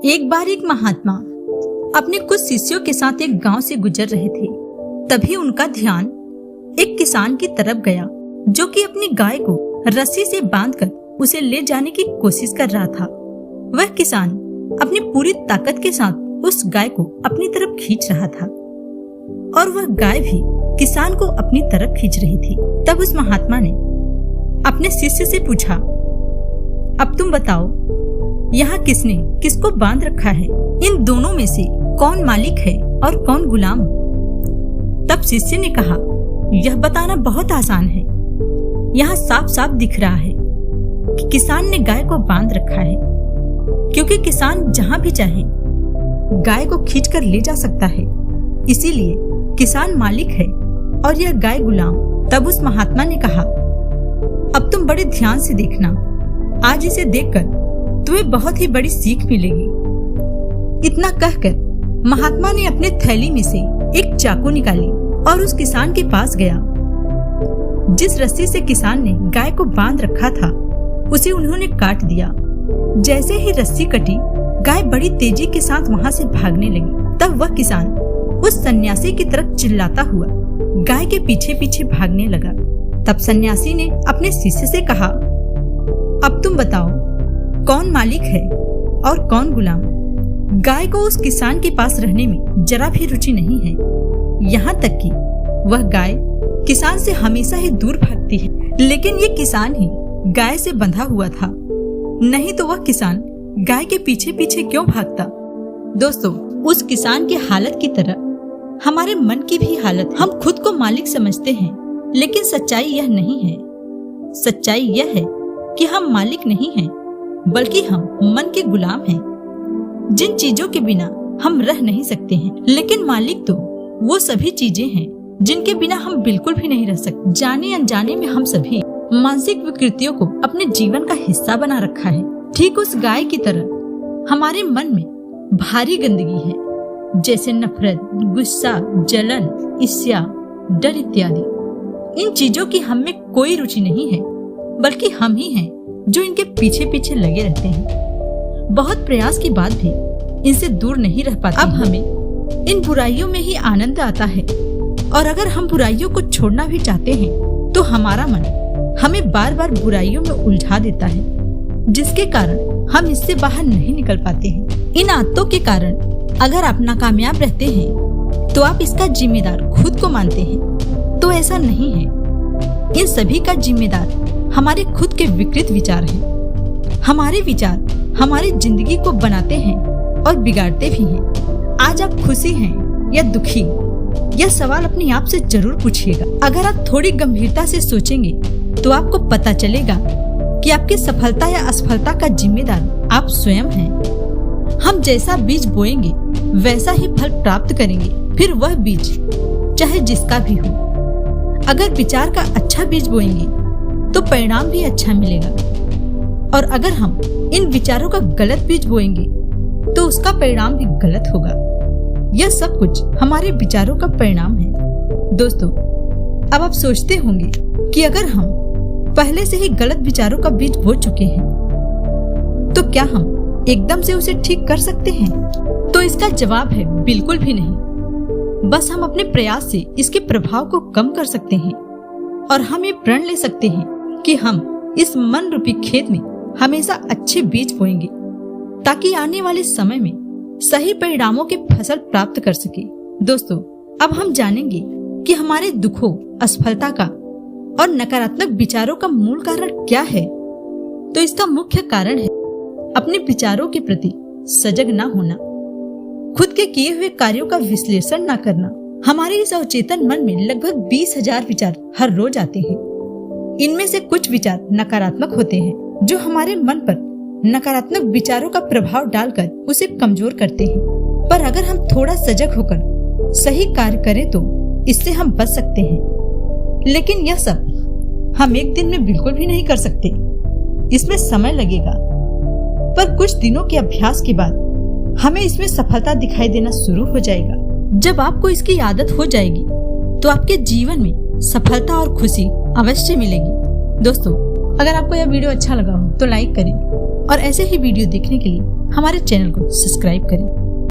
एक बार एक महात्मा अपने कुछ शिष्यों के साथ एक गांव से गुजर रहे थे। तभी उनका ध्यान एक किसान की तरफ गया जो कि अपनी गाय को रस्सी से बांधकर उसे ले जाने की कोशिश कर रहा था। वह किसान अपनी पूरी ताकत के साथ उस गाय को अपनी तरफ खींच रहा था और वह गाय भी किसान को अपनी तरफ खींच रही थी। तब उस महात्मा ने अपने शिष्य से पूछा, अब तुम बताओ, यहाँ किसने किसको बांध रखा है? इन दोनों में से कौन मालिक है और कौन गुलाम? तब शिष्य ने कहा, यह बताना बहुत आसान है। यहाँ साफ साफ दिख रहा है कि किसान ने गाय को बांध रखा है, क्योंकि किसान जहाँ भी चाहे गाय को खींचकर ले जा सकता है। इसीलिए किसान मालिक है और यह गाय गुलाम। तब उस महात्मा ने कहा, अब तुम बड़े ध्यान से देखना, आज इसे देखकर तुम्हें बहुत ही बड़ी सीख मिलेगी। इतना कहकर महात्मा ने अपने थैली में से एक चाकू निकाली और उस किसान के पास गया। जिस रस्सी से किसान ने गाय को बांध रखा था उसे उन्होंने काट दिया। जैसे ही रस्सी कटी, गाय बड़ी तेजी के साथ वहाँ से भागने लगी। तब वह किसान उस सन्यासी की तरफ चिल्लाता हुआ गाय के पीछे पीछे भागने लगा। तब सन्यासी ने अपने शिष्य से कहा, अब तुम बताओ, कौन मालिक है और कौन गुलाम? गाय को उस किसान के पास रहने में जरा भी रुचि नहीं है, यहाँ तक कि वह गाय किसान से हमेशा ही दूर भागती है। लेकिन ये किसान ही गाय से बंधा हुआ था, नहीं तो वह किसान गाय के पीछे पीछे क्यों भागता? दोस्तों, उस किसान की हालत की तरह हमारे मन की भी हालत। हम खुद को मालिक समझते हैं, लेकिन सच्चाई यह नहीं है। सच्चाई यह है कि हम मालिक नहीं हैं, बल्कि हम मन के गुलाम हैं, जिन चीजों के बिना हम रह नहीं सकते हैं। लेकिन मालिक तो वो सभी चीजें हैं जिनके बिना हम बिल्कुल भी नहीं रह सकते। जाने अनजाने में हम सभी मानसिक विकृतियों को अपने जीवन का हिस्सा बना रखा है। ठीक उस गाय की तरह हमारे मन में भारी गंदगी है, जैसे नफरत, गुस्सा, जलन, ईर्ष्या, डर इत्यादि। इन चीजों की हम में कोई रुचि नहीं है, बल्कि हम ही हैं जो इनके पीछे पीछे लगे रहते हैं। बहुत प्रयास के बाद भी इनसे दूर नहीं रह पाते। अब हमें इन बुराइयों में ही आनंद आता है, और अगर हम बुराइयों को छोड़ना भी चाहते हैं तो हमारा मन हमें बार बार बुराइयों में उलझा देता है, जिसके कारण हम इससे बाहर नहीं निकल पाते हैं। इन आदतों के कारण अगर आप नाकामयाब रहते हैं तो आप इसका जिम्मेदार खुद को मानते हैं, तो ऐसा नहीं है। इन सभी का जिम्मेदार हमारे खुद के विकृत विचार हैं। हमारे विचार हमारी जिंदगी को बनाते हैं और बिगाड़ते भी हैं। आज आप खुशी हैं या दुखी, यह सवाल अपने आप से जरूर पूछिएगा। अगर आप थोड़ी गंभीरता से सोचेंगे तो आपको पता चलेगा कि आपकी सफलता या असफलता का जिम्मेदार आप स्वयं हैं। हम जैसा बीज बोएंगे वैसा ही फल प्राप्त करेंगे, फिर वह बीज चाहे जिसका भी हो। अगर विचार का अच्छा बीज बोएंगे तो परिणाम भी अच्छा मिलेगा, और अगर हम इन विचारों का गलत बीज बोएंगे तो उसका परिणाम भी गलत होगा। यह सब कुछ हमारे विचारों का परिणाम है। दोस्तों, अब आप सोचते होंगे कि अगर हम पहले से ही गलत विचारों का बीज बो चुके हैं तो क्या हम एकदम से उसे ठीक कर सकते हैं? तो इसका जवाब है बिल्कुल भी नहीं। बस हम अपने प्रयास से इसके प्रभाव को कम कर सकते हैं, और हम ये प्रण ले सकते हैं कि हम इस मन रूपी खेत में हमेशा अच्छे बीज बोएंगे, ताकि आने वाले समय में सही परिणामों की फसल प्राप्त कर सके। दोस्तों, अब हम जानेंगे कि हमारे दुखों, असफलता का और नकारात्मक विचारों का मूल कारण क्या है। तो इसका मुख्य कारण है अपने विचारों के प्रति सजग न होना, खुद के किए हुए कार्यों का विश्लेषण न करना। हमारे इस अवचेतन मन में लगभग 20,000 विचार हर रोज आते हैं। इनमें से कुछ विचार नकारात्मक होते हैं, जो हमारे मन पर नकारात्मक विचारों का प्रभाव डालकर उसे कमजोर करते हैं। पर अगर हम थोड़ा सजग होकर सही कार्य करें तो इससे हम बच सकते हैं। लेकिन यह सब हम एक दिन में बिल्कुल भी नहीं कर सकते। इसमें समय लगेगा, पर कुछ दिनों के अभ्यास के बाद हमें इसमें सफलता दिखाई देना शुरू हो जाएगा। जब आपको इसकी आदत हो जाएगी तो आपके जीवन में सफलता और खुशी अवश्य मिलेगी। दोस्तों, अगर आपको यह वीडियो अच्छा लगा हो तो लाइक करें, और ऐसे ही वीडियो देखने के लिए हमारे चैनल को सब्सक्राइब करें।